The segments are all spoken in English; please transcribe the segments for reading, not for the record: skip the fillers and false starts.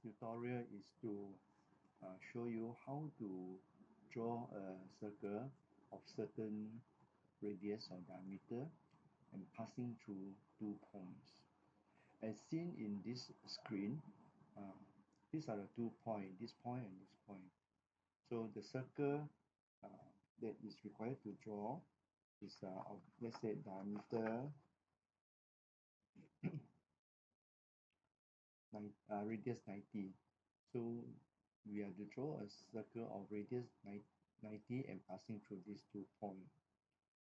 tutorial is to show you how to draw a circle of certain radius or diameter and passing through 2 points. As seen in this screen, uh, these are the 2 points, this point and this point. So the circle that is required to draw is of, let's say, diameter radius 90. So we have to draw a circle of radius 90 and passing through these 2 points.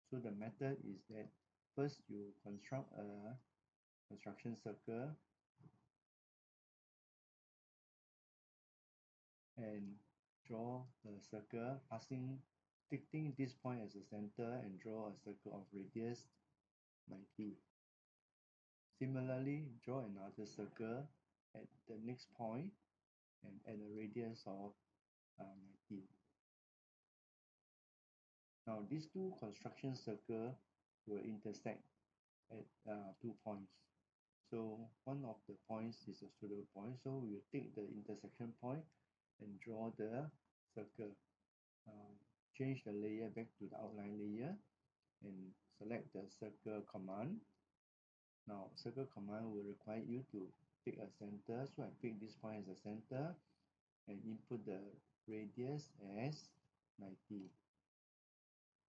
So the method is that first you construct a construction circle and draw the circle passing, taking this point as a center and draw a circle of radius 90. Similarly, draw another circle at the next point and at a radius of 90. Now these two construction circles will intersect at 2 points. So one of the points is a pseudo point. So we will take the intersection point and draw the circle. Change the layer back to the outline layer and select the circle command. Now circle command will require you to pick a center. So I pick this point as a center and input the radius as 90.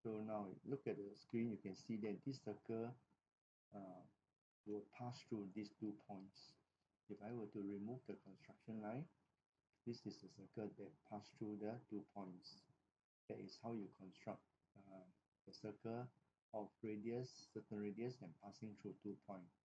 So now look at the screen, you can see that this circle uh, will pass through these 2 points. If I were to remove the construction line, this is a circle that passed through the 2 points. That is how you construct the circle of radius, certain radius, and passing through 2 points.